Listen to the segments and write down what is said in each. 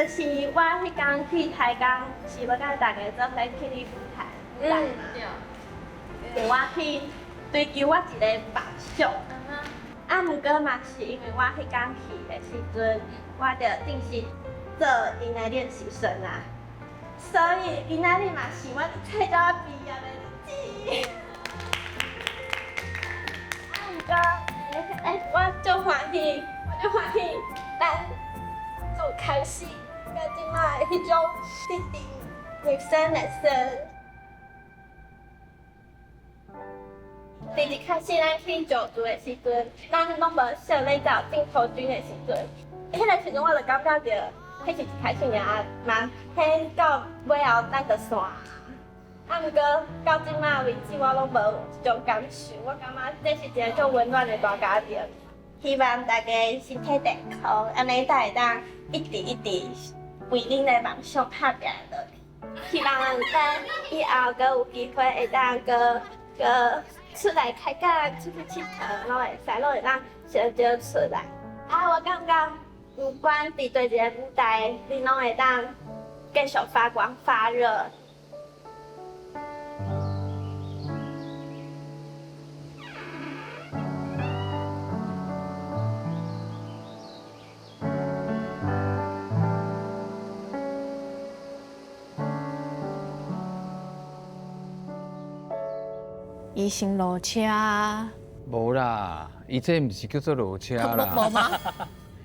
就是我迄天去台江，是要甲大家做伙去你舞台，对。我去追求我一个梦想。啊，毋过嘛是因为我迄天去的时阵，我着正是做因的练习生啊，所以今仔日嘛是我册到毕业的日子。啊，毋过，我足欢喜，咱从开始，到即摆的迄种弟弟女生的生。第一开始咱去就读的时阵，咱拢无设立到进头军的时阵，迄个时阵我就感觉着，迄是一开始尔嘛，迄到尾后咱就散。啊，毋过到即摆为止，我拢无一种感受，我感觉这是一个足温暖的大家庭。希望大家身体健康，安尼才会当一直为恁的梦想打拼落去。希望咱以后阁有机会会当阁出来开讲，出去佚佗，拢会使，拢会当小少出来。啊，我感觉不管伫对一个舞台，你拢会当继续发光发热。伊先落车，无啦，伊这毋是叫做落车无啦，吗？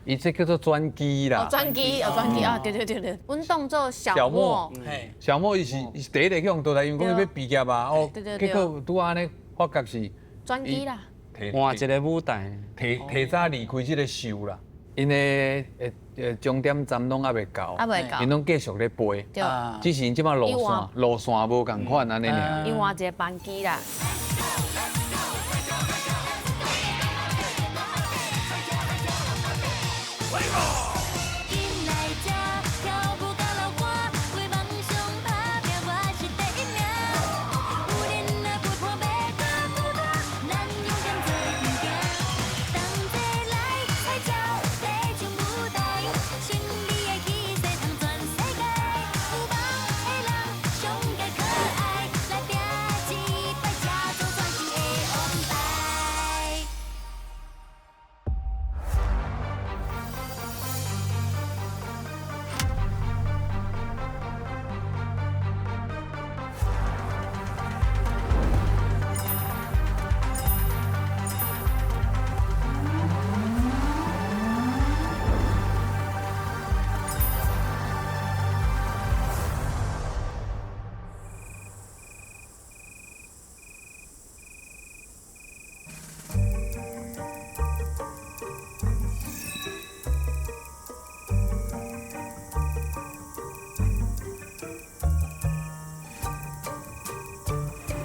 伊这叫做转机啦。转机啊，对。阮当做小莫，小莫伊是第一个去用倒来，因为讲伊要毕业啊，哦，对结果拄安尼发觉是转机啦。换一个舞台，提早离开这个秀啦，因的终点站拢还未到，因拢继续咧飞，对，只是因即摆路线无共款安尼尔。伊换一个班机啦。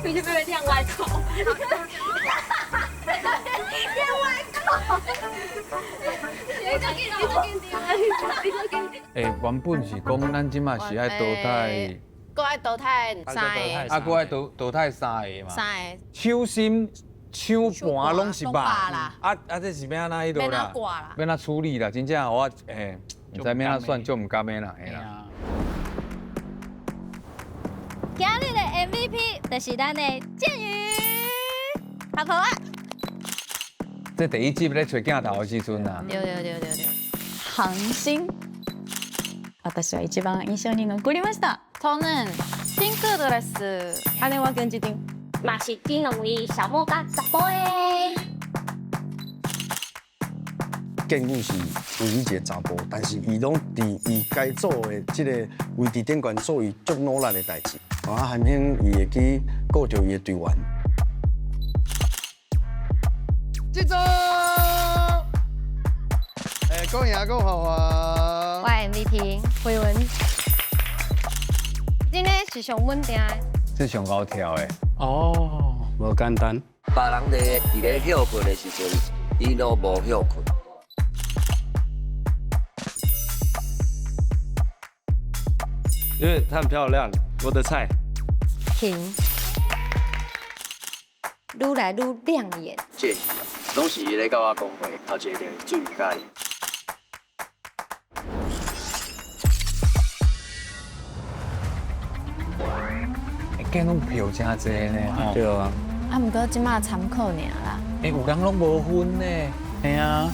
你就被练歪口，练歪口，原本是讲咱即马是爱淘汰，搁爱淘汰3个，搁爱淘汰3个嘛。 3个，手心、手盘拢是肉啦。这是要安那迄要落啦？哪挂啦？要哪处理啦？真正我唔知要哪算，就唔甘的啦，嘿啦。今日的 MVP 就是咱的建宇，好可爱。这第一集咧找镜头的时阵啊，对。韓星。私は一番印象に残りました。 저는 핑크 드레스. 안에와 견지딩. 嘛是金龙伊小莫甲十波诶。建宇是唯一一个查甫，但是伊拢伫伊该做的即个位置顶悬做伊足努力的代志，啊，含兴伊会去顾着伊的队员。记住，讲赢讲好啊！我 MVP 慧文，真诶是上稳定的。这上高跳的。哦，无简单。别人伫咧休困的时阵，伊都无休困。因为她很漂亮，我的菜。停，愈来愈亮眼。这拢是伊咧甲我讲话，头一个注意家己。计拢票真济呢，吼。对啊，啊，毋过即马参考尔啦，有人拢无分呢。系啊，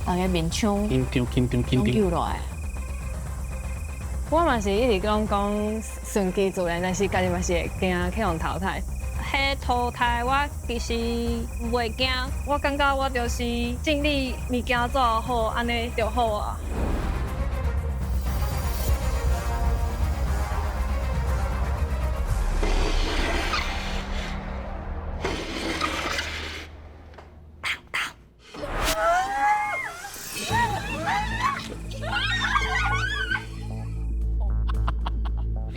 大家面枪拢救落来。我嘛是一直讲顺其自然，但是家己嘛是会惊去互淘汰。迄淘汰我其实袂惊，我感觉我就是尽力物件做好，安尼就好啊。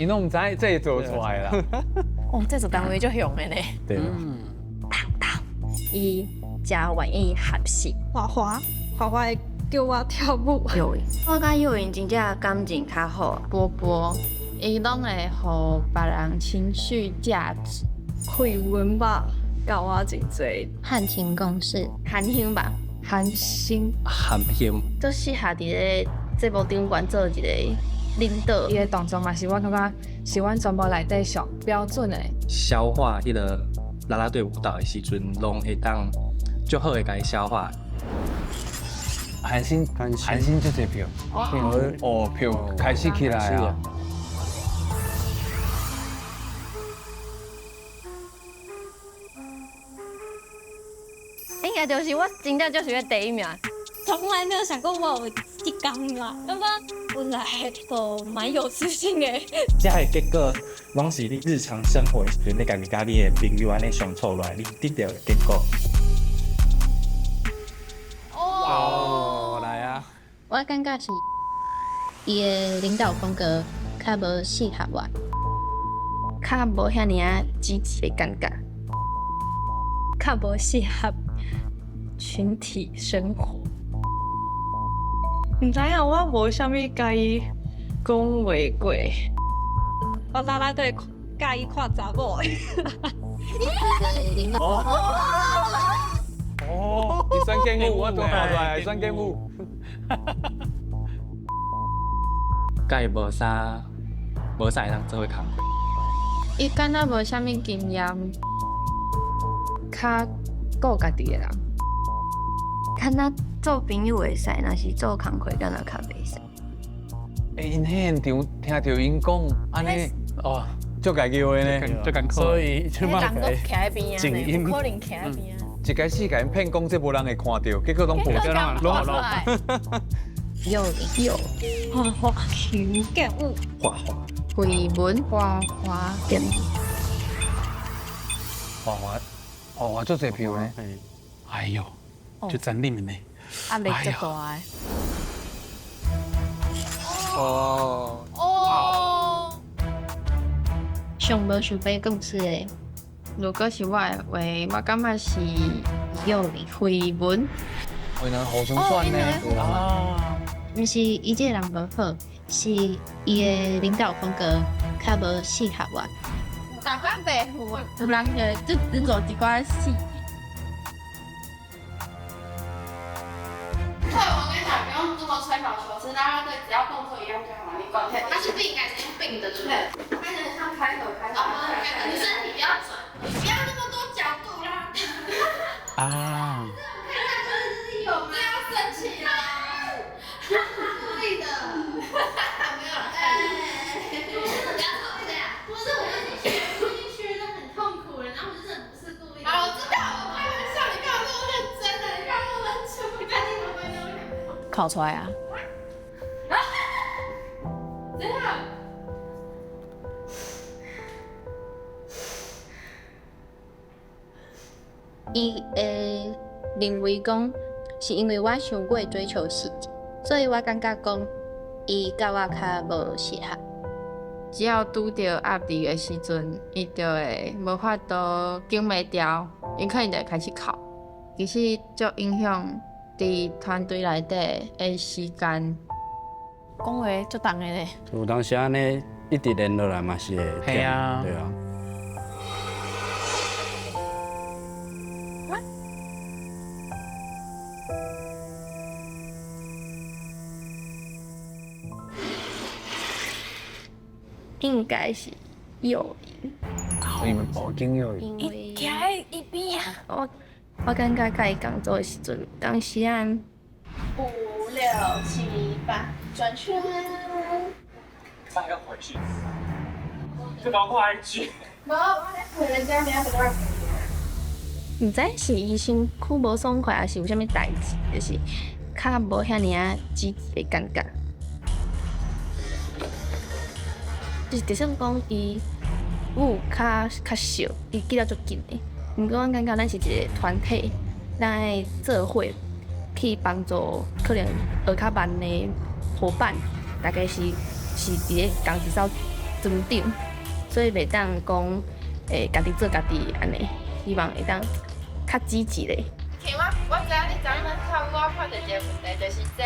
伊拢唔知这会做出来啦。哦，这组单位就雄的呢。对。伊真愿意学习。华华会叫我跳舞。有，我甲幼云真正感情较好。波波，伊拢会互别人情绪价值。慧文吧，教我真侪。汉情共事，韩兴吧，韩星，含嫌。都适合伫咧节目顶管做一个领导。伊个动作嘛是我感觉是阮全部内底上标准的。消化迄个啦啦队舞蹈的时阵，拢会当足好的甲伊消化。韩星就这票，哦票开始起来啊！应该就是我真正就是个第一名。从来没有想过我有这天啦，感觉本来都蛮有自信的。这个结果，拢是你日常生活的时阵，你家己甲你的朋友安尼相处来，你得到的结果。哦，来啊！我感觉是伊的领导风格较无适合我，较无遐尔啊积极的感觉，较无适合群体生活。唔知影我无啥物介意讲话过，我啦啦队介意看查某。哦，你选景舞，我都看出来选景舞。甲伊无啥会当做伙工课。伊敢若无啥物经验，较顾家己的人。敢若做朋友会使，若是做工课，敢若较袂使。因现场听到因讲安尼，哦，足家己话呢，足艰苦。所以即摆静音，可能徛喺边啊。一开始甲因骗讲，这无人会看到，结果拢播拢出来。有画画群感悟，画画，绘文画画点。画做这票呢？哎呦，就在里面呢。压力足大诶。哦。上无想要讲是的，如果是我的话，我感觉是幼儿绘文。为能互相选呢？啊。毋是伊这个人无好，是伊的领导风格较无适合我。大家白虎，有人就只做一寡事。对，我跟你讲，不用这么吹毛求疵，大家对只要动作一样就好了，你管它。它是并还是用并的，对不对？看起来像开合。你身体比较准，你不要那么多角度啦。啊。看看就是有没有生气啦？故意的。没有了。不要吵架。不是，我已经学得很痛苦了，然后我真的不是故意的。我知道，我开玩笑，你干嘛那么认真呢？你干嘛那么认真？你看镜头没有？考出来啊！怎样？伊会认为讲，是因为我伤过追求细节，所以我感觉讲，伊甲我较无适合。只要拄着压力的时阵，伊就会无法度经袂牢，伊可能就会开始哭。其实足影响伫团队内底的时间。讲话足重的咧。有当时安尼一直练落来嘛是会忝，对啊。应该是友谊。你们报警友谊？因为徛一边啊。我感觉甲伊工作的时阵，当时啊5、6、7、8，转圈。再要回去，就赶快去。无，我咧陪人家聊多。毋知是伊身躯无爽快，还是有啥物代志，就是较无遐尔啊积极的感觉。就算讲伊有较少，伊记得足紧的。毋过我感觉咱是一个团体，咱爱做伙去帮助可能学较慢的伙伴，大概是伫咧工时走增长，所以袂当讲家己做家己安尼，希望会当较积极咧。其实我知影你昨昏跳舞，我看到一个问题，就是这。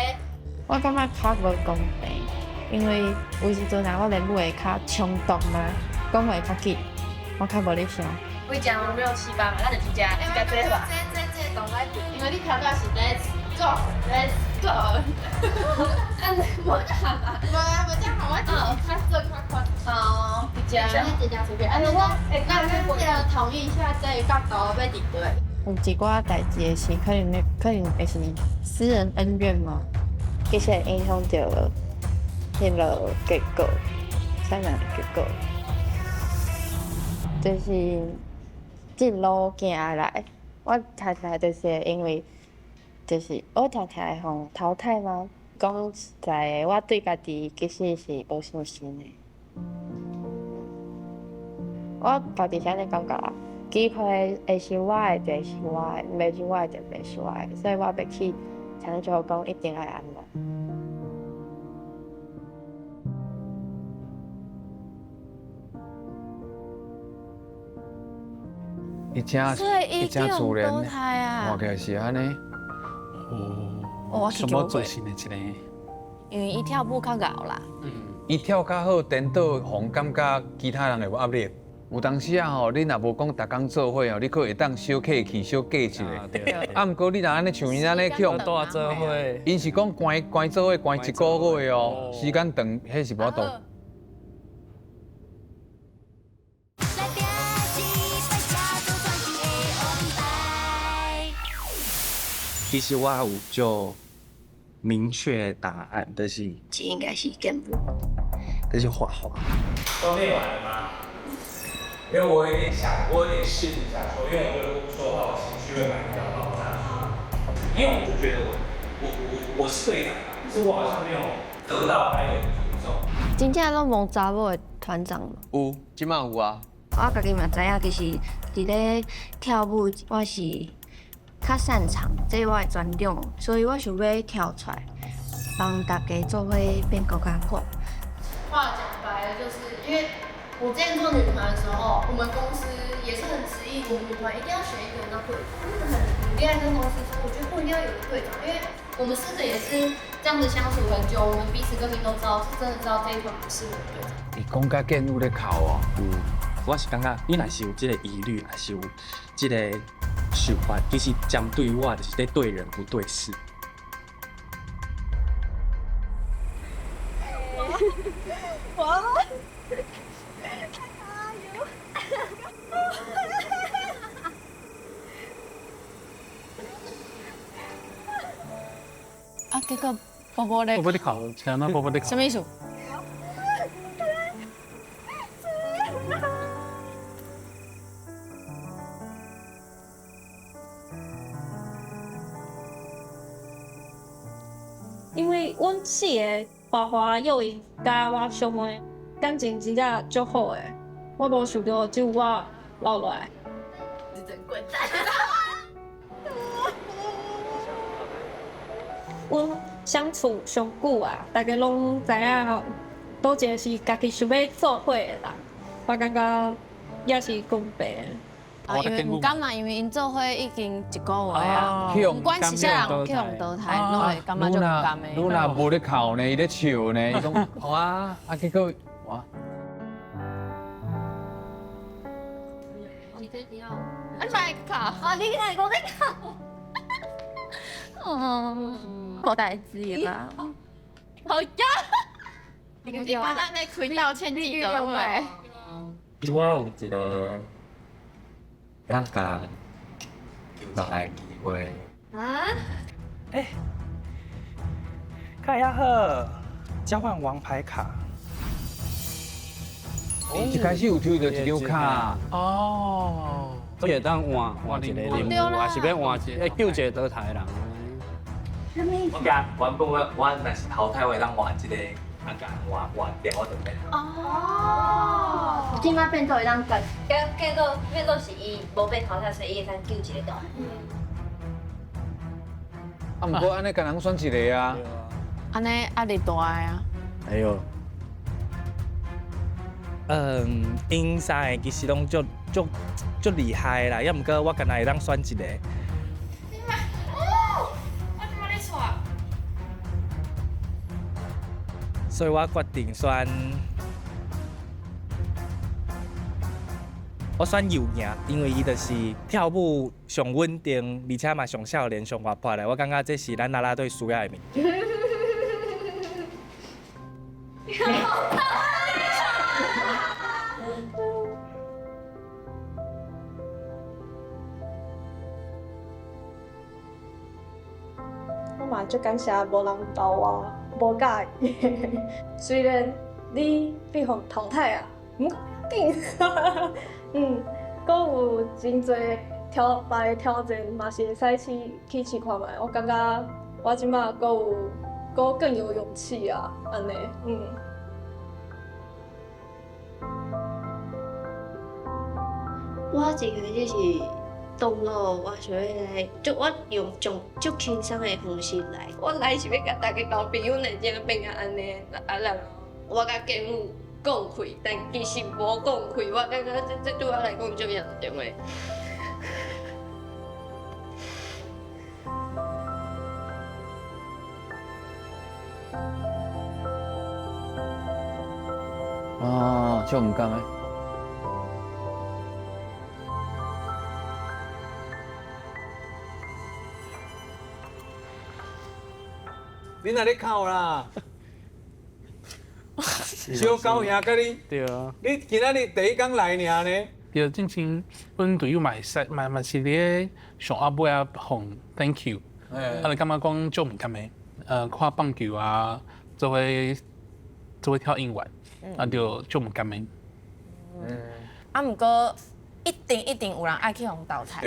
我感觉较无公平，因为有时阵啊，我练舞会较冲动嘛，讲话较紧，我较无咧想。为讲5、6、7、8嘛，咱就一只这吧。这动来，因为你跳到是 Let's go，Let's go。无这样嘛，无这样好，我较做较快。哦，一只随便。如果那个同意一下这一角度要伫对。有一寡代志的是可能会是私人恩怨嘛，其实会影响到迄落结果，啥样的结果？就是这路行来，我常常就是因为就是我常常会互淘汰嘛，讲实在的，我对家己其实是无信心的。我家己是安尼感觉啦。机会会是我的，就是我的；袂是我的，就袂是我的。所以我袂去强求讲一定要安怎。一正自然，啊，起来是安尼。哦，什么最新的一个？因为伊跳舞较熬啦。伊跳较好，颠倒互感觉其他人会有压力。有当时啊吼，你若无讲逐工做伙哦，你可会当小客气、小假一下。啊，毋过你若安尼像因安尼去互大做伙，因是讲关做伙关1个月哦，时间长，迄是无法度。其实我有就明确答案，就是这应该是根部，这是画画。都练完了吗？因为我有点想，我有点试一下说，因为我如果说话，我情绪会蛮比较爆炸。因为我就觉得我是队长，可是我好像没有得到该有的尊重。真正拢无查某的团长嘛？有，即马有啊。我家己嘛知影，其实伫咧跳舞，我是较擅长，这是我的专长，所以我想要跳出来，帮大家做伙变更加好。话讲白了，就是因为我之前做女团的时候，我们公司也是很执意，我们女团一定要选一个人当队长，因为很努力在跟公司说，我觉得不一定要有个队长，因为我们4个也是这样子相处很久，我们彼此个性都知道，是真的知道这一团不是我队长。你讲甲建有咧哭哦。我是感觉你若是有这个疑虑，还是有这个想法，其实针对我就是在对人不对事。啊，结果波波咧考，像那波波在考。什么意思？因为阮4个花花、幼莹甲我兄妹感情真正足好诶，我无想到只有我留落来。真滚蛋！阮相处上久啊，大家拢知影，倒一个是家己想要做伙的人，我感觉也是公平的。啊，因为毋甘嘛，因为因做伙已经1个月啊，不管是啥人去互倒台，拢会感觉足毋甘的。你若无咧哭呢，伊咧笑呢，伊讲好啊，啊结果哇。你最要，你咪哭，啊你来讲在哭。无代志啦。好呀！你把咱那开道歉记得未？我有一个咱甲落来机会。啊？看一下呵，交换王牌卡。一开始有抽到一张卡。哦。你会当换一个任务，还是要换救一个倒台的人？我讲原本我若是淘汰，我当换一个，甲换掉我就变。哦。今摆变做会当变做是伊无被淘汰，所以伊会当救一个倒。啊，毋过安尼个人选一个啊。安尼压力大啊。哎呦。因三个其实拢足厉害啦，也毋过我干那会当选一个。所以我决定选，我选右赢，因为伊就是跳舞上稳定，而且嘛上少年、上活泼的，我感觉这是咱啦啦队需要的物件。我嘛足感谢无人投我，无介意。虽然你被互淘汰啊，毋过紧。佫有真侪别挑战，嘛是会使去试看卖。我感觉我即马佫更有勇气啊，安尼，我一开始是动了，我想要来，我用足轻松的方式来。我来是要甲大家交朋友，来这变啊安尼，人我甲节目讲开，但其实无讲开，我感觉这对我来讲足严重的。哦，足毋甘诶。你哪里哭啦？小狗兄甲你，对啊。你今仔日第一天来尔呢？对，正正，阮队友嘛是咧上阿尾啊，红 thank you， 你感觉讲足毋甘诶，看棒球啊，做伙跳英文，就足毋甘诶。毋过一定有人爱去互淘汰。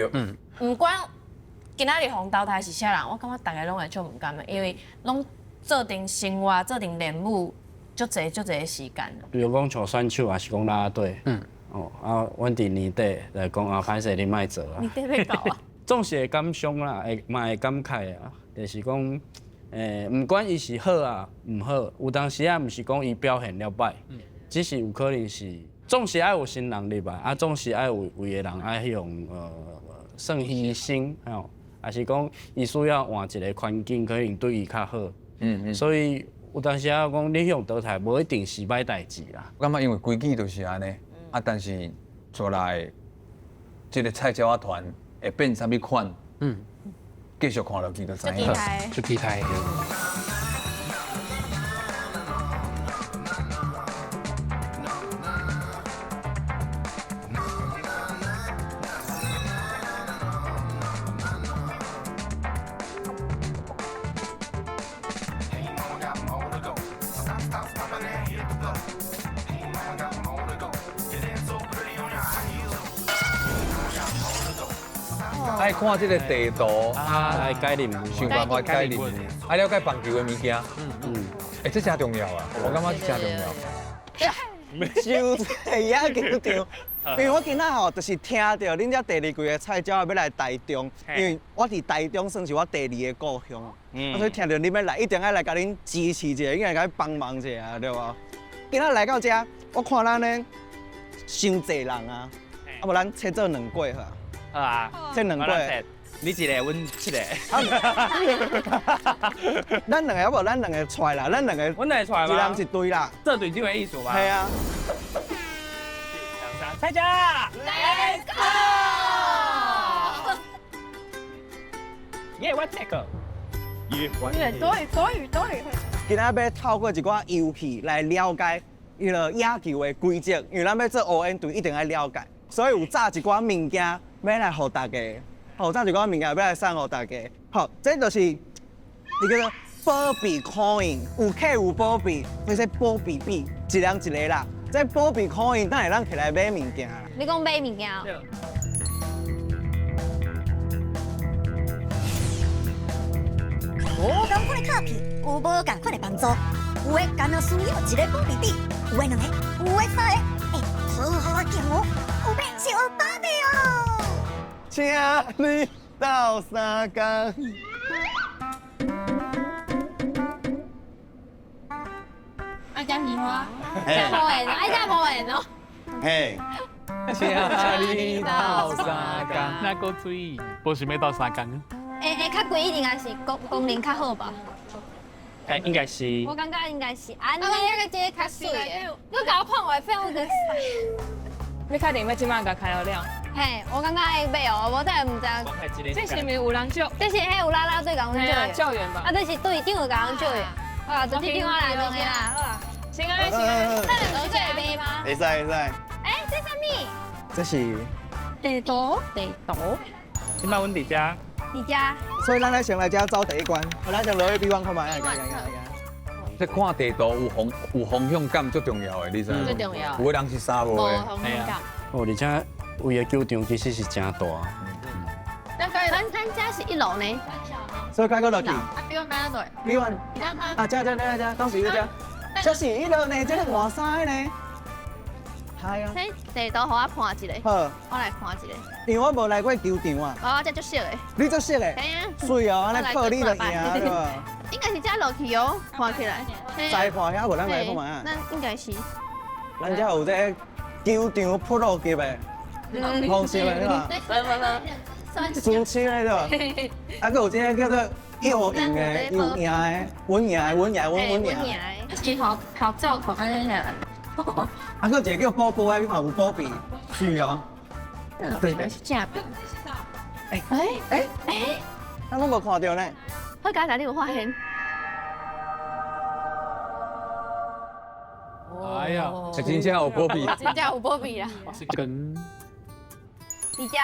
毋管今仔日互淘汰是啥人，我感觉大家拢会足毋甘诶，因为拢做阵生活、做阵练舞，足侪时间。比如讲像选手，还是讲啦啦队。阮伫年底来讲歹势你莫做啊。年底要到啊。总是会感伤啦，会感慨啊，就是讲，毋管伊是好啊毋好，有当时啊，毋是讲伊表现了歹，只是有可能是总是爱有新人入来，总是爱有位个人爱迄种算牺牲，还是讲伊需要换一个环境，可能对伊较好。所以有当时啊，讲你用淘汰，无一定是歹代志啦。我感觉因为规矩就是安尼，但是做来即个菜鸟仔团会变啥物款，继续看落去就知影。足期待。爱看这个地图来解任务，想办法解任务，爱了解棒球的物件。这真重要啊！我感觉这真重要。收菜也紧张，因为我今仔吼就是听到恁遮第二季的菜鸟要来台中，因为我伫台中算是我第二个故乡，所以听到恁要来，一定要来甲恁支持一下，应该甲恁帮忙一下，对无？今仔来到遮，我看咱呢伤济人啊，无咱切做2轨好啊。好啊，切2轨。你一个，阮一个。咱两个要无？咱两个出来啦，咱两个。阮两个出来吗？一人一队啦。这队就有意思吧？系啊。菜鸟 ，Let's go！ 耶，我 take。多语。今仔要透过一寡游戏来了解伊个野球的规则，因为咱要做乌烟队，一定要了解，所以有炸一寡物件要来互大家，炸一寡物件要来送互大家。好，这就是一个保庇 coin， 有客有保庇，这是保庇币，一人一个啦。这保庇 coin 等下咱起来买物件。你讲买物件？无同款的卡片，有无同款的帮助。有的干那需要一个保庇币，有的两个，有的三个。好好叫我，有变小芭比哦。请你到三工。爱食棉花，食无闲，爱食无闲哦。嘿，请你到三工，那个水，无想要到三工。较贵一定还是功能较好吧？应该是。我感觉应该是安尼。啊，那个这个较水的，你甲我看外表我就。你确定要即摆甲开了？嘿，我感觉会买哦，无再唔知。这是咪有人救？这是迄有啦啦队甲阮救的。救援吧。啊，这是队长有甲阮救的。好啊，这电话来就这啦。好啊。先啊，先啊。那两个这会买吗？会使会使。哎，这什么？这是地图。地图。今摆阮伫遮。伫遮。所以咱来先来遮走第一关，咱先落去比方看卖。这看地图有方向感最重要的，你知影？最重要。有的人是傻无的。方向感。而且为个球场其实是真大。咱家是1楼呢。所以改个落去。比阮搬到对。比阮。啊，遮，当时遮。这是1楼呢，这个换衫的呢。系啊。嘿，地图互我看一下。好。我来看一下。因为我无来过球场啊。哦，这足熟的。你足熟的。嘿啊。水哦，安尼靠你就赢对吧？应该是遮落去哦，看起来。再看遐，无咱来看卖。咱应该是。咱遮有这球场普罗级的，红色的对吧？苏青的对吧？啊，佮有这个叫做幼赢的、有赢的、稳赢的、稳赢。是好照看安尼来。啊，佮一个叫宝宝的，你看有宝贝，是哦。对，是正饼。哎，咱拢无看到呢。好，刚才你有发现？哎呀，真正有保庇，真正有保庇啦。是跟。伫遮。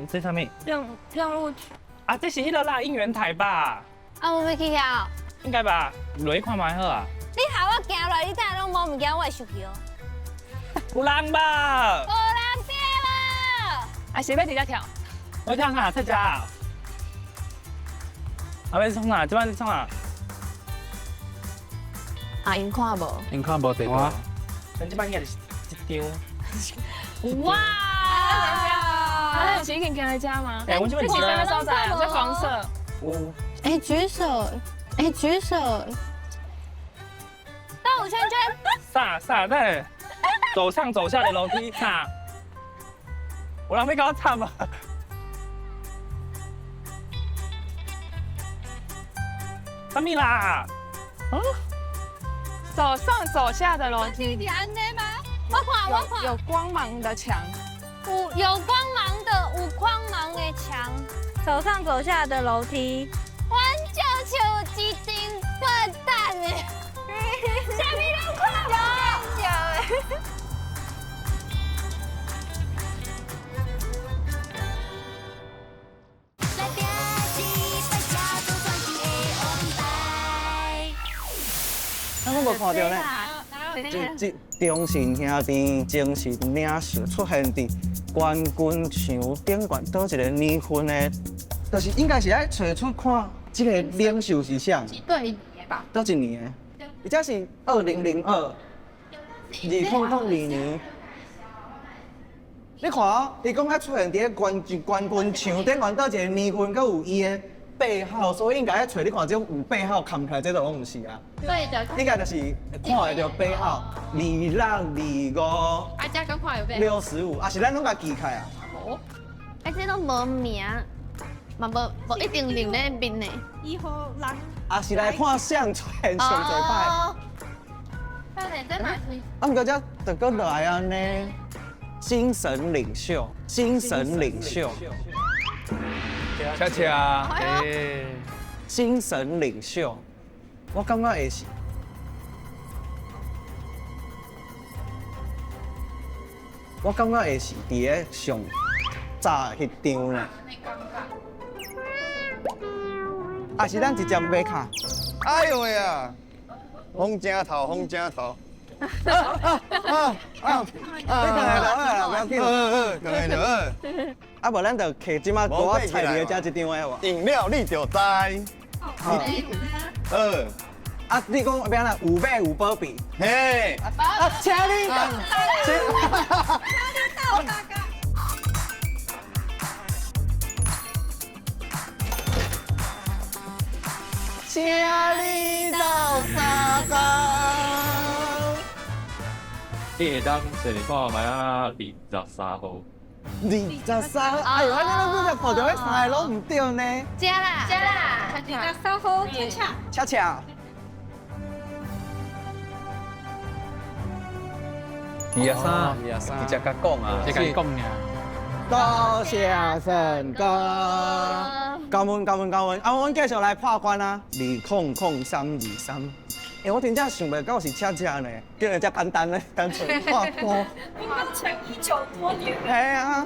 这上面。让路啊，这是迄个啦，应援台吧？啊，我要去遐。应该吧，落去看卖好啊。你下我行落，你等下拢无物件，我会生气哦。有人吧？无人对啦。啊，是要直接跳？我跳哪？出家。啊，要创哪？这摆创哪？啊，因看无？因看无地图。咱这摆应该是一张。哇！啊，有钱可以给他加吗？哎，我这边几张收仔？这黄色。哎，举手！哎，举手！绕5圈圈。啥？对，走上走下的楼梯，啥？我人要跟我唱吗？什么啦？嗯？走上走下的楼梯。你安内吗？我看。有光芒的墙。有光芒的，有光芒的墙。走上走下的楼梯。我就像一顶笨蛋的。下面都看不见。咱拢无看到呢。这中信兄弟精神领袖出现伫冠军场顶悬倒一个年份的，就是应该是爱找出看这个领袖是啥？对吧？倒一年的？伊这是2002、2002年。你看哦，伊讲爱出现伫冠军场顶悬倒一个年份，佮有伊的背号，所以应该爱找你看这种有背号扛起来，这都拢唔是啊。对的。应该就是看会到背号2625。啊，这个看有背。65，啊是咱拢甲记起啊。无。啊，这都无名，嘛无一定认咧面的。以后人。啊是来看相出现上最歹。啊，毋过这就搁来安尼，精神领袖。恰恰，精神领袖，我感觉会是。我感觉会是伫个上早迄张呢。啊，是咱直接买卡。哎呦喂啊！风正头，风正头。你等下就好啦，不要紧。等下就好。啊，无咱就摕即马多菜里遮一张的好无？饮料你就知。啊，你讲要安怎有买有保庇？嘿。啊，请你。请你到三工。你会当坐你看卖啊23号。23，哎呦，我咱都在跑着迄三个拢唔对呢。加啦，23号，恰恰。23，直接甲讲啊，这甲伊讲尔。多谢神哥，感恩。啊，阮继续来破关啊，200323。我真正想袂到是恰恰呢，竟然遮简单呢，干脆破关。成19多年。系啊。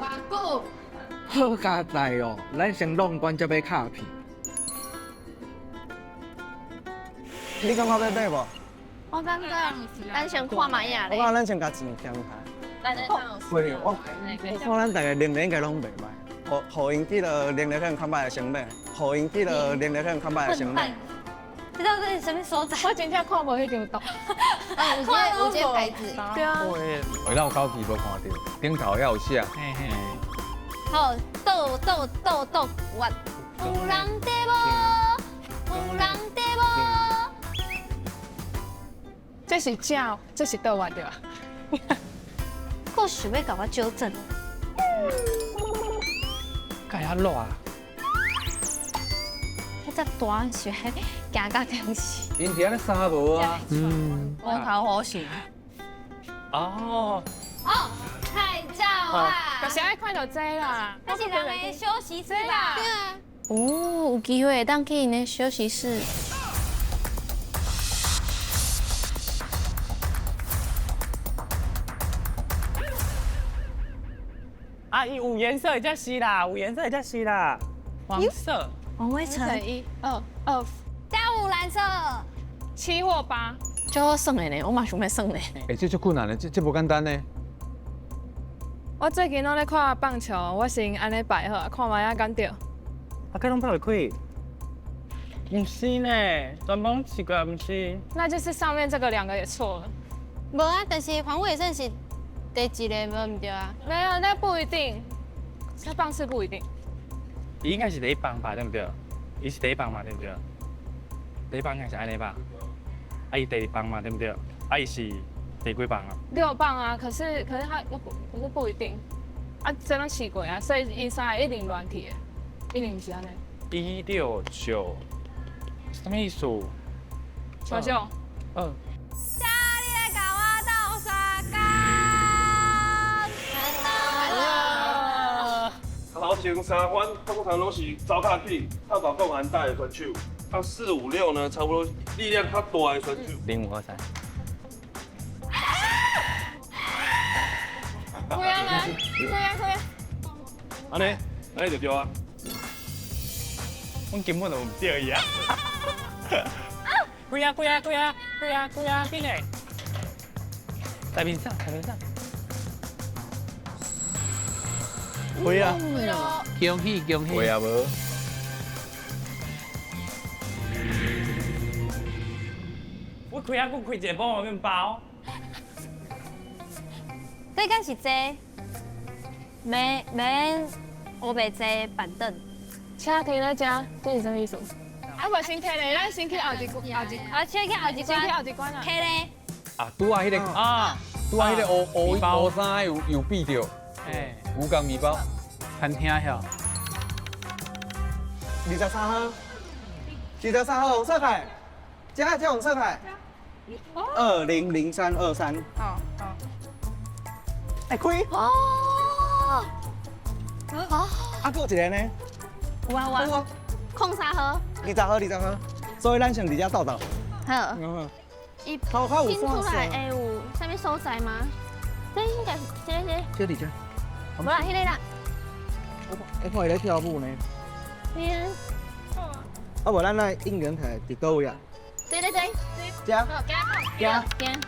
好佳代哦，咱先弄关才买卡片。你感觉要买无？我感觉咱先看卖呀咧。我讲咱先甲钱添开。咱先对，我看咱大家能力应该拢袂歹，互因记得能力可能较歹的先买，互因记得能力可能较歹的先买。知道这是什么所在？我真正看无迄张图。有这个牌子。对啊。回到高级无看到，顶头要有写。好，斗玩。有人在无？有人在无？这是正，这是倒弯对吧？我想要甲我纠正。该遐热啊！迄只大雪行到东西。因伫安尼沙无啊。无头好型。哦，太照啊！就是爱看到这啦。那是人的休息室吧？对啊。哦，有机会当去因的休息室。啊，伊有颜色才是啦，有颜色才是啦。黄色。王威成1、2、2加5蓝色，7或8。就好算的呢，我嘛想要算呢。这足困难的，这无简单呢。我最近拢咧看棒球，我先安尼摆好，看卖啊敢对。啊，佮拢拍落去。唔是呢，全部奇怪唔是。那就是上面这个2个也错了。无啊，但是黄伟胜是第一个，无唔对啊。没有，那不一定，那棒次不一定。伊应该是第一棒吧，对不对？伊是第一棒嘛，对不对？第一棒应该是安尼吧？啊，伊第二棒嘛，对不对？啊，伊是第几棒啊？6棒啊，可是他不一定。啊，真拢试过啊，所以伊三个一定乱去的，一定是安尼。169，什么意思小秀。家里来搞我倒沙缸。头前3关通常都是糟蹋品，较大共含大的选手，到4、5、6呢，差不多力量较大的选手。0523。不要啦，可以。安尼就对啊。我根本就唔对呀。贵啊，边嘞？台面上。会啊！恭喜！会啊无？我开一个菠萝面包。这敢是坐，免乌白坐板凳。请停在遮，这是什么意思？啊，无先摕咧，咱先去后一关。先去后一关啊。摕咧。啊，拄啊，迄个啊，拄啊，迄个乌衫有比着。无港面包，餐厅遐。23号，23号红色海，这红色海。200323。好。哎，开。哦。好。啊，还有一个呢？有啊。空3号。20号。所以咱先伫遮斗。好。伊拼出来会有啥物所在吗？这应该这里这，无啦，迄个啦。我看伊咧跳舞呢。嗯。啊，无咱来应援台伫倒位啊？对。这。行。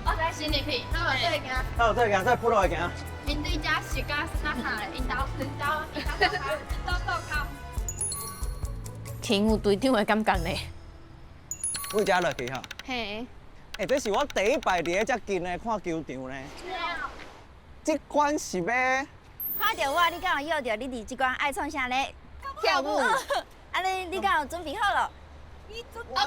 我来先入去，那我再行。好，再行，再扑落来行。面对家是家是哪下的？引导。挺有队长的感觉呢。我遮落去哈。嘿。这是我第一摆伫遮近的看球场呢。这关是要。看到我，你敢有要着你伫即关爱创啥咧？跳舞。安尼，你敢有准备好了？我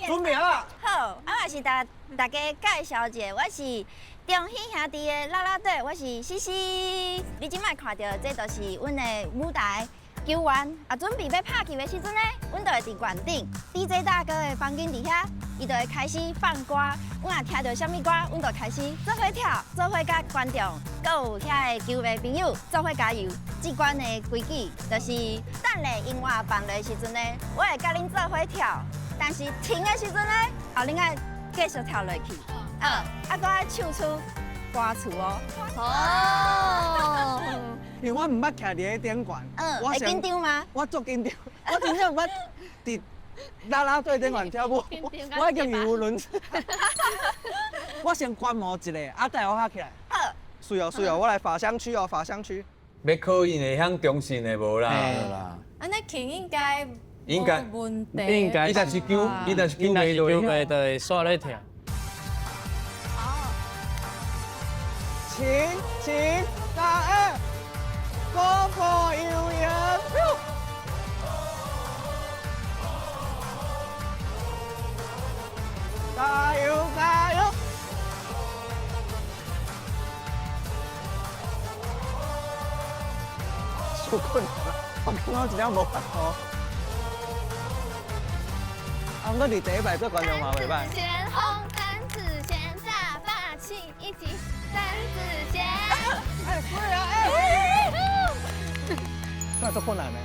准备好。好，也是大家介绍一下，我是中兴兄弟的啦啦队，我是西西。你即摆看到这就是阮的舞台。球员准备要拍球的时阵呢，阮就会伫原顶 DJ 大哥的房间底下，伊就会开始放歌。阮若听到什么歌，阮就开始做伙跳，做伙甲观众，搁有遐个球迷朋友做伙加油。这关的规矩就是，等咧音乐放的时阵呢，我会甲恁做伙跳，但是停的时阵呢，后恁爱继续跳落去。搁爱唱出歌词哦。哦。因为我唔捌徛伫咧顶悬，会紧张吗？我足紧张，我真正捌伫啦啦队顶悬跳舞，我已经语无伦次。我先观摩一下，等下我起来。好，是哦，我来法香区哦，法香区。要考验的向中信的无啦。安尼琴应该应该无问题。应该。伊若是球袂落，球袂就会煞咧跳。请大二。高歌悠扬，加油加油！受困了，我刚刚一点无法度。我伫第一排做观众嘛，袂歹。先红三子先大霸气，一起三子先。对啊，那足困难的。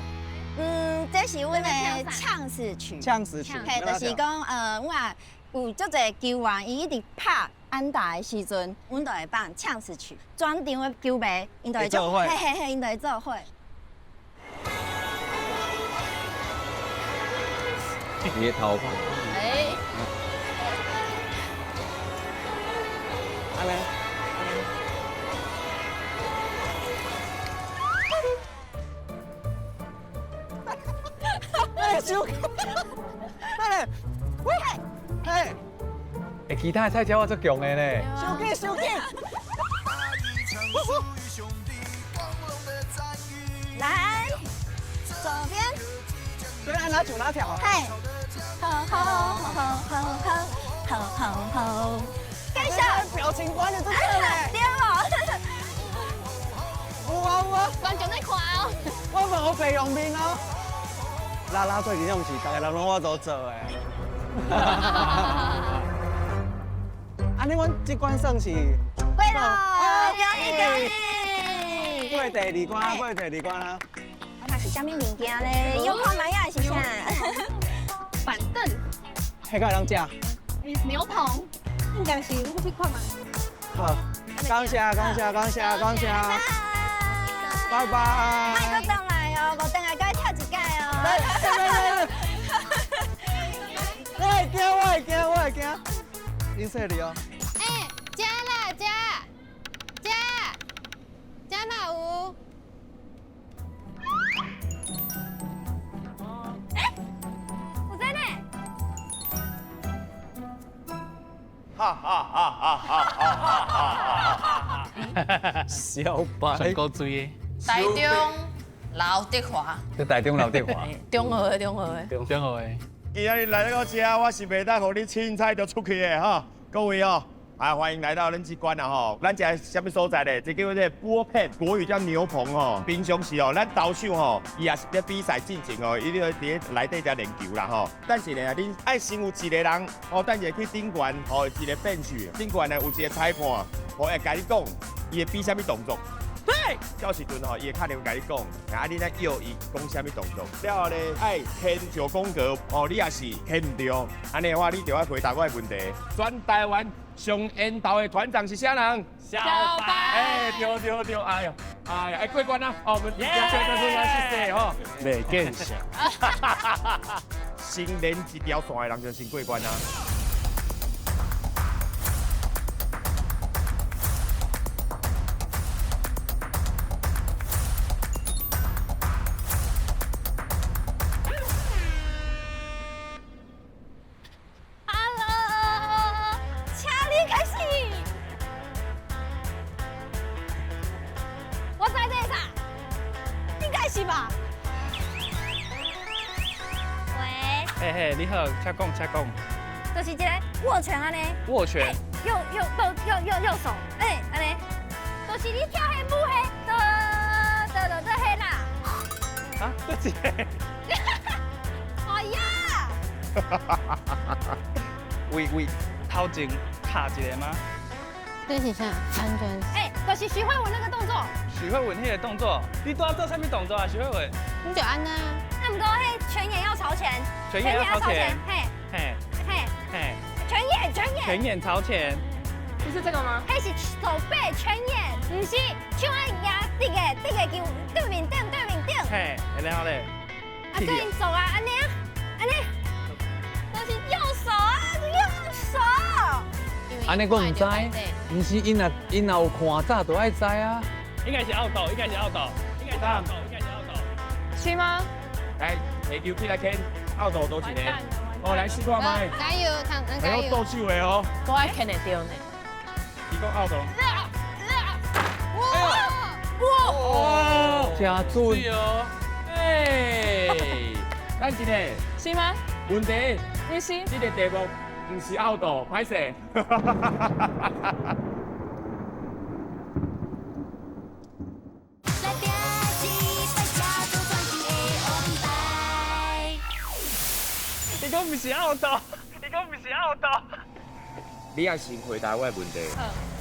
这是阮的呛死曲。呛死曲。嘿，就是讲，阮有足侪球员，伊一直拍安打的时阵，阮就会放呛死曲。全场的球迷，因就会做伙，嘿，因就会做伙。你头发。安尼。小，来，喂，嘿，其他菜鸟我足强的呢。小弟，来，左边，对，按哪走哪跳。嘿，吼，继续。表情管理真好嘞。对哦。我观众在看哦。我无白用面哦。啦啦队真正毋是大家人拢我都做的。安尼，阮这关算是过咯，恭喜！过第二关，过第二关啊！啊，那是啥物物件咧？有看买啊是啥？板凳。迄个人食？牛棚。应该是我去看嘛。好，感谢，拜拜。莫搁转来哦，无等下该跳一届哦。我会惊，恁说你哦。加啦加哪有？有在呢。小白。上高追的。台中刘德华。在台中刘德华。中学的。中学的。今日来到这，我是袂当互你凊彩就出去的哈，各位哦，欢迎来到咱这关啊吼，咱这什么所在咧？这叫做波片，国语叫牛棚吼。平常时哦，咱投手吼，伊也是咧比赛进前哦，伊咧伫内底在练球啦吼。但是呢，恁爱先有一个人哦，等下去顶悬哦，一个bench，顶悬呢有一个裁判，哦会甲你讲伊会比什么动作。来，到时阵吼，伊会敲电话甲你讲，啊，你咧要伊讲啥物动作，了后咧爱牵9宫格，哦，你也是牵唔对，安尼的话，你就要回答我的问题。全台湾上缘投的团长是啥人？小白。哎，对，哎呀，哎，过关啦！哦，我们谢谢吼，袂见笑。先连一条线的人就先过关啊。嘿，你好，请讲。就是一个握拳安尼。握拳。右手，哎，安尼。就是你跳迄舞迄，的迄啦。啊，这是。哎呀！为头前卡一个吗？这是啥？安全。哎，就是徐慧文那个动作。徐慧文迄个动作，你都要做啥物动作啊？徐慧文。你就安那。那不过迄拳眼要朝前。拳眼要朝前。嘿。拳眼朝前。不是这个吗？迄是手背拳眼，不是手爱压直个球对面顶。嘿，然后咧。啊，对应手啊，安尼，就是右手啊，右手。安尼我唔知，唔是因若有看早就爱知啊。应该是奥斗。是吗？来，下球起来牵，奥斗多一个。哦，来试看麦。加油，加油！斗手的哦。我爱牵得到呢。你讲奥斗。哇！真准。是哦。哎，咱一个。是吗？问题。你是？这个题目不是奥斗，歹势。你讲不是奥斗，你也先回答我的问题。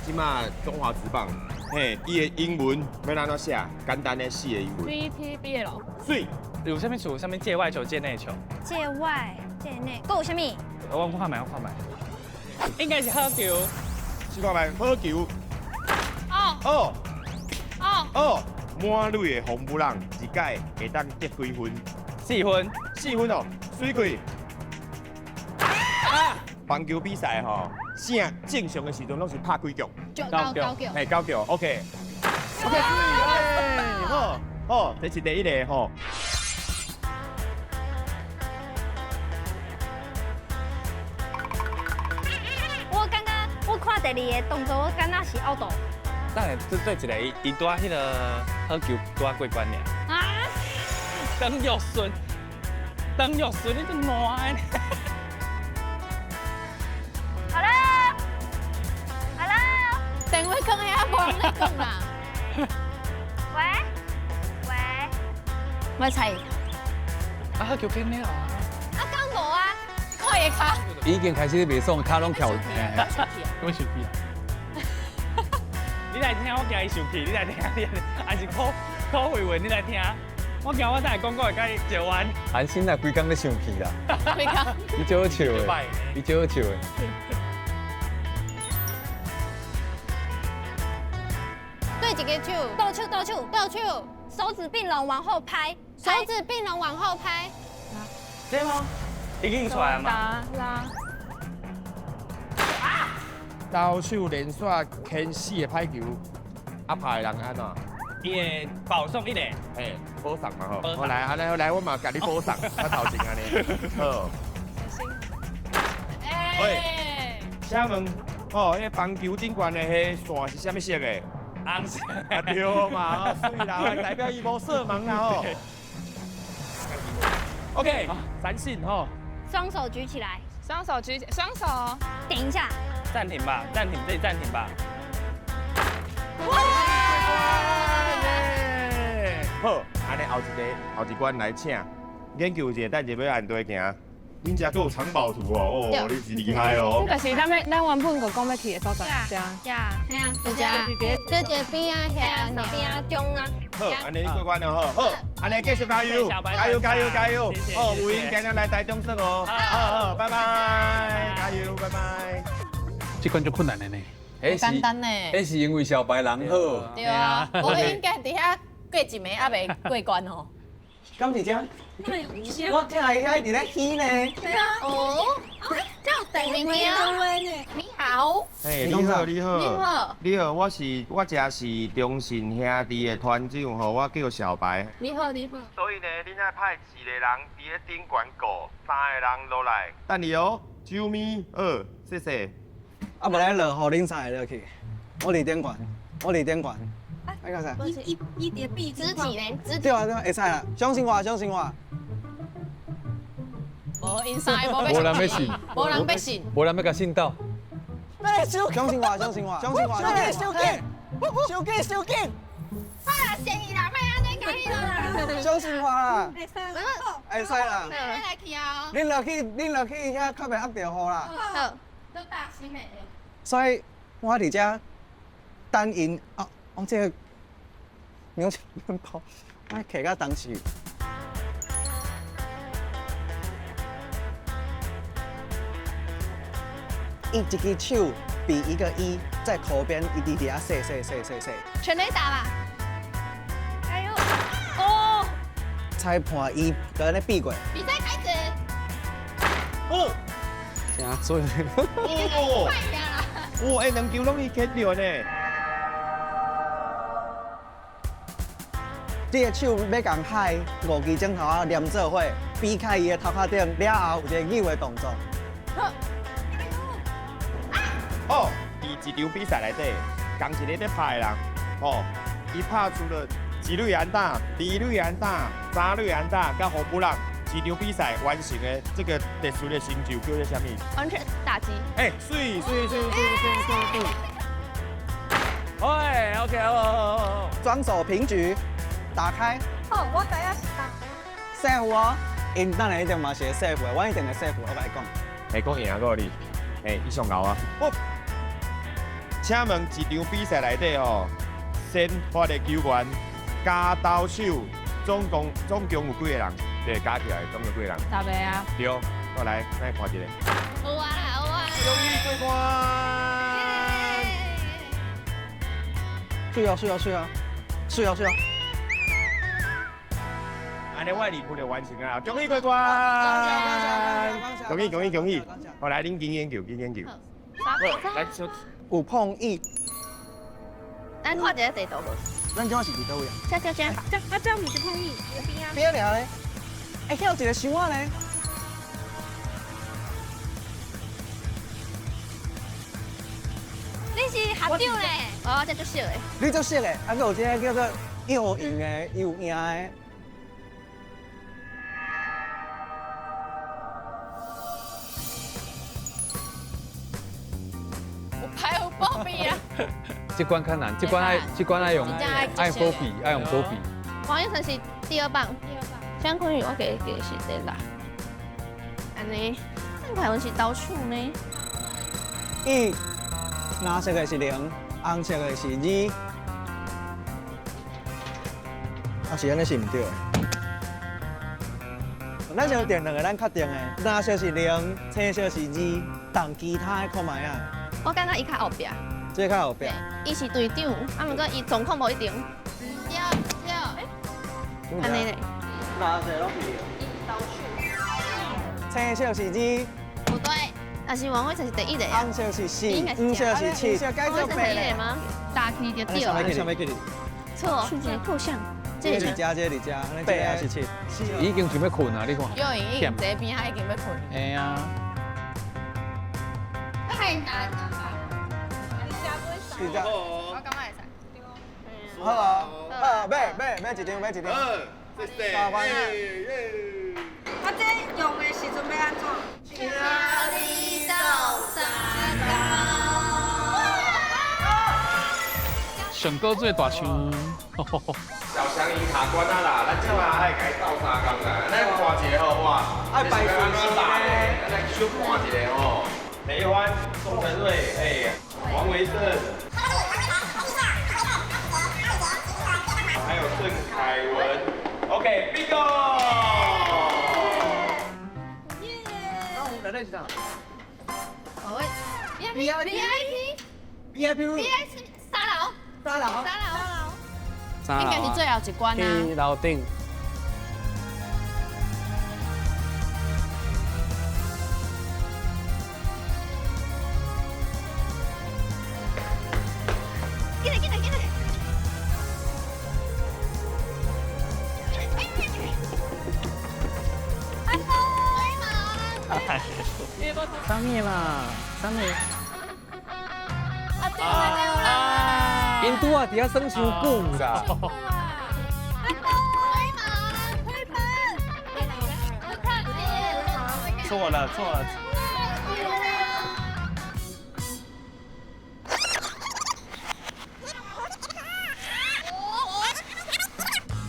即马中华职棒，嘿，伊的英文要安怎写？简单的4个英文。CTBL。水。有啥物处？啥物界外球、界内球？界外、界内，还有啥物？我看卖。应该是好球。试看卖，好球。满垒的红布朗一届会当得几分？4分哦，水鬼。棒球比赛吼，正常的时阵拢是拍几局？9局。嘿，9局 ，OK。好，这是第一个吼。我感觉我看第2个动作，我感觉是奥斗。当然，对一个伊拄迄个好球拄过关尔。啊！邓玉顺，你都烂。Hello，电话讲遐无人咧讲啦。喂，我猜。啊，好球偏了啊！刚无啊，看伊卡。已经开始袂爽，卡拢翘。我生气啊！你来听，我惊伊生气。你来听，还是考慧文，你来听。我惊我等下讲会甲伊借完。韩星啊，规工咧生气啦。规工。伊最好笑的，伊最好笑的。对一个手，倒手，手指并拢往后拍，对吗？已经出来了吗？拉。倒手连续牵4个歹球，拍的人安怎？伊会保送一个，嘿，补送嘛吼。好来，我嘛甲你补送，我头前安尼。好。喂，请问，迄棒球顶悬的迄线是啥物色的？红色。对嘛，水啦，代表伊无色盲啦吼。OK， 三信吼。双手举起来，双手顶一下。暂停吧，自己暂停吧。好，安尼后一关来请，研究一下，等下要按对行。恁家还有藏宝图哦，哦，你是厉害哦。就是咱原本就讲要去的所在，这样。嘿啊，就这边啊，遐边啊中啊。好，安尼你过关了吼，好，安尼继续加油，加油加油加油！哦，有闲今日来台中耍哦，好，拜拜，加油，拜拜。这关就困难的呢。简单呢。迄是因为小白人好。对啊，我应该伫遐过一暝还未过关吼。敢是这样？我听来遐伫咧戏呢。对啊。哦，这样等明天啊。你好。嘿，你好，你好。你好。你好，我这是中信兄弟的团长吼，我叫小白。你好，你好。所以呢，恁爱派一个人伫咧顶悬顾，3个人落来。等你哦，啾咪，谢谢。啊，无咱落，互恁3个落去。我伫顶悬，我伫顶悬。哎，干啥？一叠币肢体呢？肢体。对啊，会使啦，相信我，相信我。无因三个无人要信，无人要信，无人要甲信到。相信我，相信我，相信我。小健，小健，小健。啊，嫌疑啦，莫安尼讲伊啦。相信我啦。会使啦。来去啊。恁落去遐较袂压着雨啦。好，都大心的。所以我伫遮等因啊，我这个牛角面包，我摕到当时。一只手比一个一，在口边一滴滴啊，射。全垒打吧。哎呦，哦。裁判伊在那避过。比赛开始。哦。啥？所以。哦。快呀！哦，哎，两球拢伊捡着呢。你的手要共海5支镜头啊连做伙，比开伊的头壳顶了后有一个扭的动作。哦，伫一场比赛内底，同一个在拍的人，哦，伊拍出了1垒安打、2垒安打、3垒安打，甲红布朗一场比赛完成的这个特殊的成就叫做啥物？完全打击。哎，水。哎 ，OK， 哦。双手平举，打开。好，我知影是打。 save 我，因等下一定嘛是会 save 的，我一定会 save，我甲你讲。会讲赢过你，伊上牛啊！请问一场比赛内底吼，先发的球员加投手，总共有几个人？对，加起来总共几个人？10个啊。对，我来，咱看一个。有啊。容易过关。是哦。安尼我任务就完成啊！终于过关！恭喜！好来，恁经验球。来，有碰意。咱看一下地图无？咱今仔是伫倒位啊？这不是碰意，边啊咧？哎，遐有一个箱仔咧。你是学长咧？哦，这足熟的。你足熟的，啊，佮有一个叫做有赢的，有赢的。 还有波比啊！这关较难，这关爱用波比，爱用波比。黄奕晨是第2棒，江坤宇我给是第6。安尼，郑凯文是倒数呢。1，蓝色的是0，红色的是2。啊，是安尼是唔对的。咱先定2个咱确定的，蓝色是0，青色是2，但其他的看卖啊。 我感觉伊较后壁，这较后壁。伊是队长，啊，毋过伊状况无一定。对，安尼嘞。蓝色拢是倒数。青色是2。不对，但是王伟才是第1个。红色是4，黄色是7。王伟才是第1个吗？打去就对了。错，数据破相。这里加，这里加，8是7。已经准备困啊，你看。又已经这边还已经要困。哎呀。 太难了吧！是这样。我感觉会使。好啊，买一张。谢谢。我这用的时阵要安怎？调理到三高。上高最大枪。小强赢卡关啊啦，咱即嘛爱甲伊斗相共啦，咱看一个吼，哇，爱摆顺序打咧，咱来小看一个吼。雷欢、宋承瑞，王维正，还有郑凯文 ，OK，bingo。那我们来练啥？好诶 VIP 三楼，应该是最后一关啊。去楼顶。进来。上面嘛，上面。因拄啊，伫遐耍伤久啦。错了。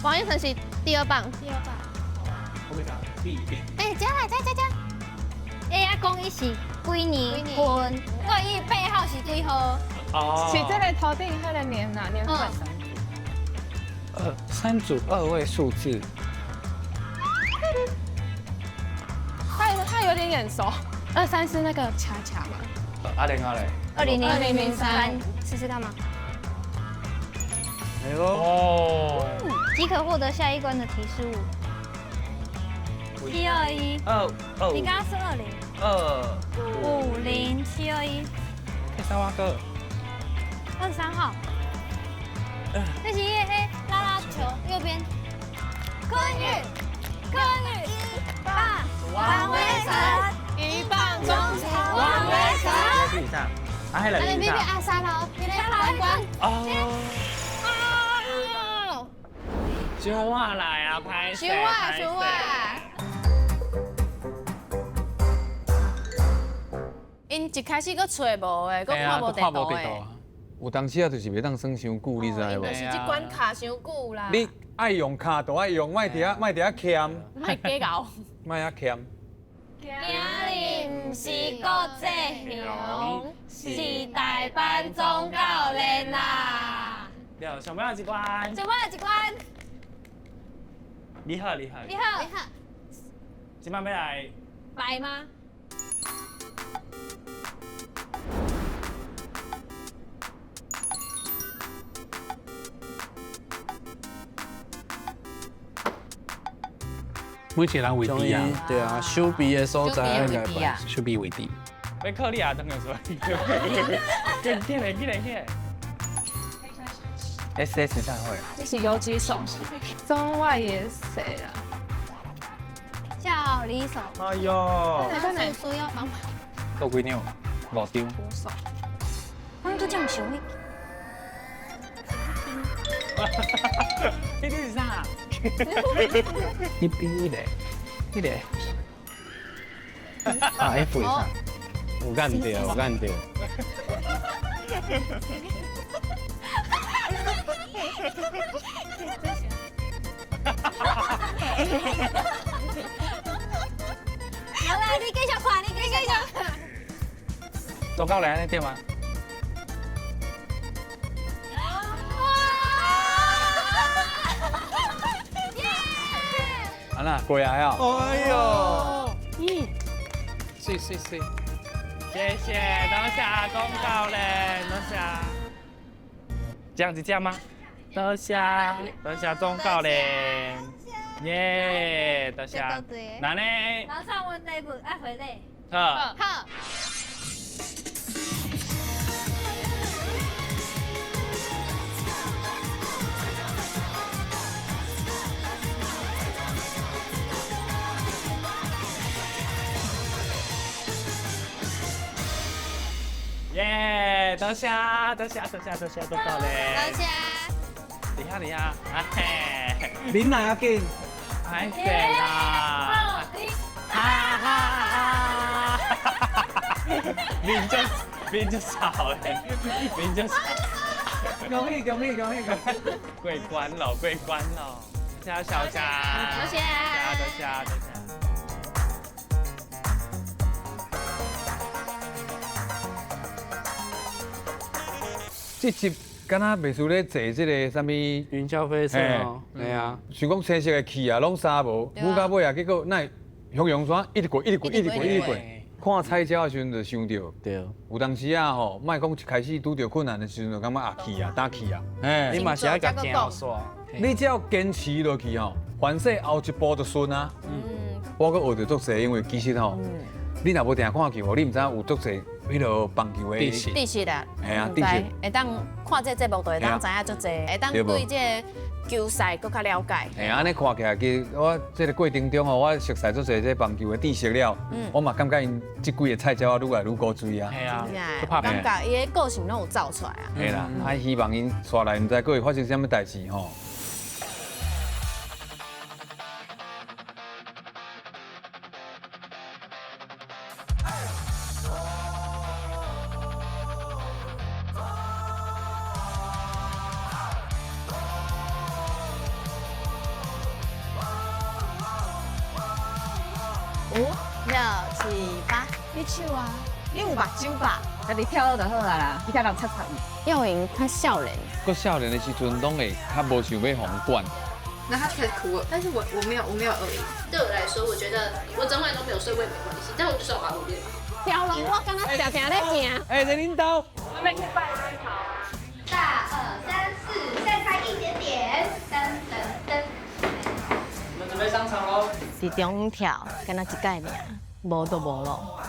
王一晨是第二棒。我跟你讲，第一遍。加。啊，讲伊是几年份，所以背后是几号？是这个头顶迄个年份。3组2位数字。他有点眼熟。23是那个恰恰吗？阿玲嘞。2003，试试看吗？哎呦。即可获得下一关的提示物。721。你刚刚是2050721。第三蛙哥。 23号，这是拉拉球右边，柯宇1棒，王威成1棒中场，王威成。比赛，还来比赛。3楼关。小话来啊，拍小话。因一开始佫找无诶，佫看无地图诶。 有当时啊，就是袂当耍伤久，你知无？就是这关卡伤久啦。你爱用卡就爱用，莫伫遐欠，莫假搞，莫遐欠。今日唔是国际雄，是大班总教练啦。了，上尾一关。厉害。今晚要来白吗？ 每一个人为敌啊！对啊，手臂的所在为敌啊！手臂为敌。被克利亚等下说。进来。SS 赛会。这是游击手，中外野谁啊？叫李手。哎呦！叔要帮忙。够几张？5张。我们都这样想的。这是啥？ 一比一个啊 F 以上，有干掉。好啦，你继续看。总教练那对吗？啊那过来啊！哎呦，是。谢谢，多谢公教练，多谢。这样子这样吗？多谢总教练，耶，多谢。那呢？楼上问题问爱回来。好。耶！多谢总教练。多谢。厉害，哎，恁哪要紧？太帅啦！哈！名就少嘞，名就少。恭喜恭喜恭喜！过关了，过关了，谢谢小霞，多谢，多谢，多谢。这集敢若袂输咧坐这个啥物云霄飞车哦，系啊，想讲青色的气啊，拢沙无，舞到尾啊，结果那熊熊山一直过，一直过，一直过，一直过。看彩椒的时阵就想到，对，有当时啊吼，莫讲一开始拄着困难的时阵就感觉啊气啊，打气啊，你嘛是爱甲行煞，你只要坚持落去吼，凡说后一步就顺啊。我阁学着足侪，因为其实吼，你若无定看球，你唔知有足侪迄落棒球的知识啦，系啊，知识会当看这节目就会当知影足侪，会当对这球赛更较了解。嘿，安尼看起来，其实我这个过程中吼，我熟悉足侪这棒球的知识了。我嘛感觉因即几个菜鸟愈来愈高追啊。系啊，感觉伊的个性拢有走出来啊。嘿啦，还希望因刷来，唔知佫会发生啥物代志吼。5、6、7、8，你手啊？你有目睭吧？家己跳好就好啊啦，其他人插插伊。耀莹她少年，佮少年的时阵，拢会较无想要红管。那他太哭了，但是我没有恶意。对我来说，我觉得我整晚都没有睡过也没关系，但我就是要把我练好。跳龙我刚刚常常在听。哎，人领导。我们去拜拜好。大2、3、4，再开一点点。噔噔噔。我们准备上场喽。伫中跳，敢若一届尔，无都无咯。